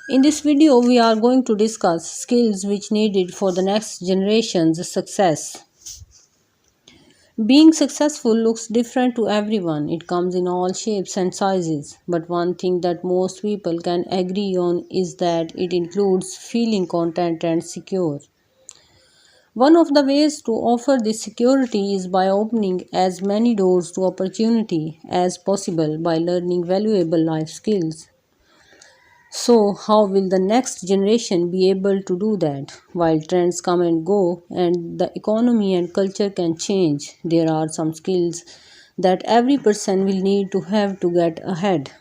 In this video, we are going to discuss skills which needed for the next generation's success. Being successful looks different to everyone. It comes in all shapes and sizes. But one thing that most people can agree on is that it includes feeling content and secure. One of the ways to offer this security is by opening as many doors to opportunity as possible by learning valuable life skills. So, how will the next generation be able to do that? While trends come and go and the economy and culture can change, there are some skills that every person will need to have to get ahead.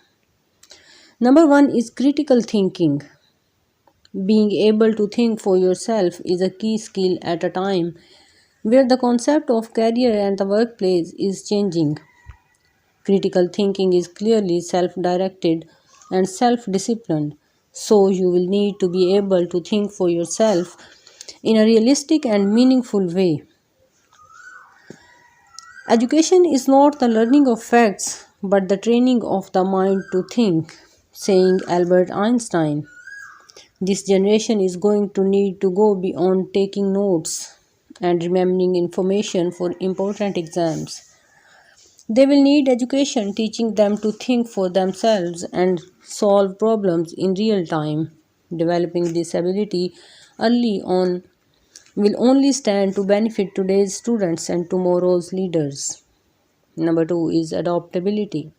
Number one is critical thinking. Being able to think for yourself is a key skill at a time where the concept of career and the workplace is changing. Critical thinking is clearly self directed and self disciplined, so you will need to be able to think for yourself in a realistic and meaningful way. Education is not the learning of facts but the training of the mind to think, saying Albert Einstein. This generation is going to need to go beyond taking notes and remembering information for important exams. They will need education teaching them to think for themselves and solve problems in real time. Developing this ability early on will only stand to benefit today's students and tomorrow's leaders. Number two is adaptability.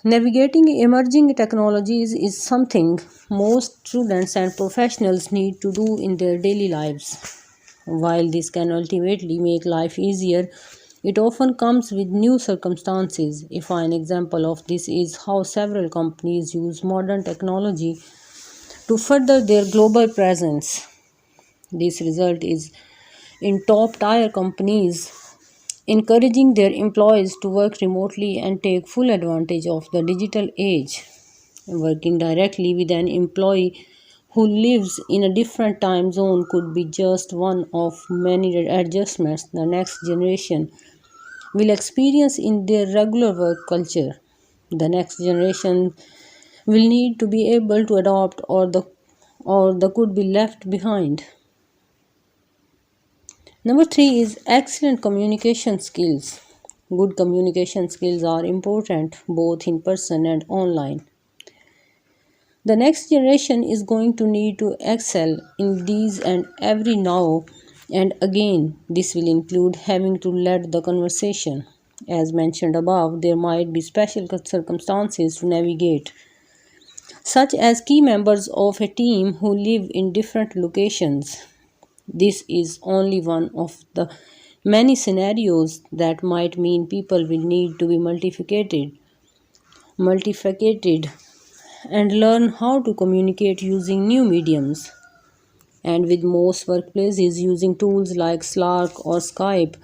Navigating emerging technologies is something most students and professionals need to do in their daily lives. While this can ultimately make life easier, it often comes with new circumstances. A fine example of this is how several companies use modern technology to further their global presence. This result is in top tier companies encouraging their employees to work remotely and take full advantage of the digital age. Working directly with an employee who lives in a different time zone could be just one of many adjustments the next generation will experience in their regular work culture. The next generation will need to be able to adopt or the could be left behind. Number three is excellent communication skills. Good communication skills are important both in person and online. The next generation is going to need to excel in these and every now and again. This will include having to lead the conversation. As mentioned above, there might be special circumstances to navigate, such as key members of a team who live in different locations. This is only one of the many scenarios that might mean people will need to be multifaceted and learn how to communicate using new mediums. And with most workplaces using tools like Slack or Skype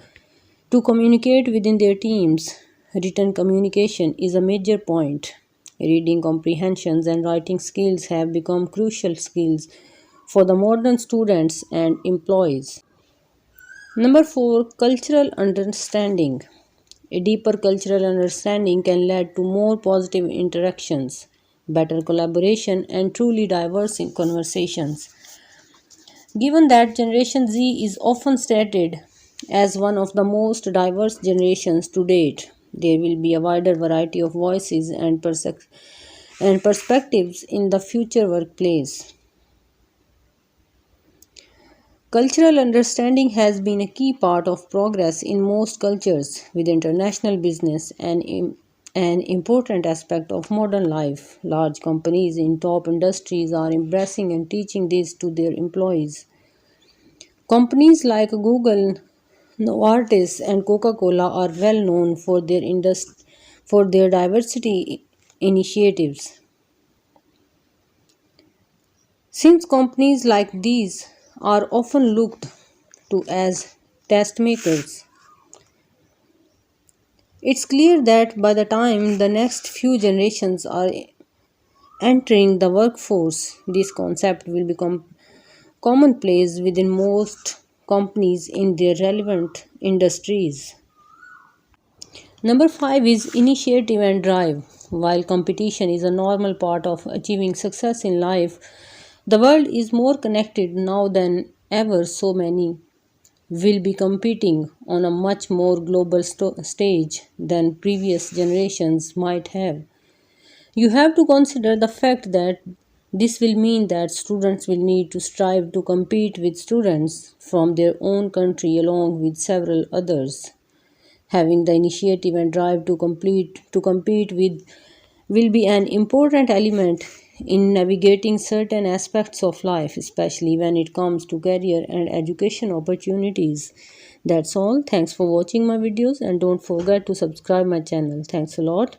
to communicate within their teams, written communication is a major point. Reading comprehensions and writing skills have become crucial skills for the modern students and employees. Number four, cultural understanding. A deeper cultural understanding can lead to more positive interactions, better collaboration, and truly diverse conversations. Given that Generation Z is often stated as one of the most diverse generations to date, there will be a wider variety of voices and perspectives in the future workplace. Cultural understanding has been a key part of progress in most cultures, with international business an important aspect of modern life. Large companies in top industries are embracing and teaching this to their employees. Companies like Google, Novartis, and Coca-Cola are well known for their diversity initiatives. Since companies like these are often looked to as test makers, it's clear that by the time the next few generations are entering the workforce, this concept will become commonplace within most companies in their relevant industries. Number five is initiative and drive. While competition is a normal part of achieving success in life, the world is more connected now than ever. So many will be competing on a much more global stage than previous generations might have. You have to consider the fact that this will mean that students will need to strive to compete with students from their own country along with several others. Having the initiative and drive to compete with will be an important element in navigating certain aspects of life, especially when it comes to career and education opportunities. That's all. Thanks for watching my videos and don't forget to subscribe my channel. Thanks a lot.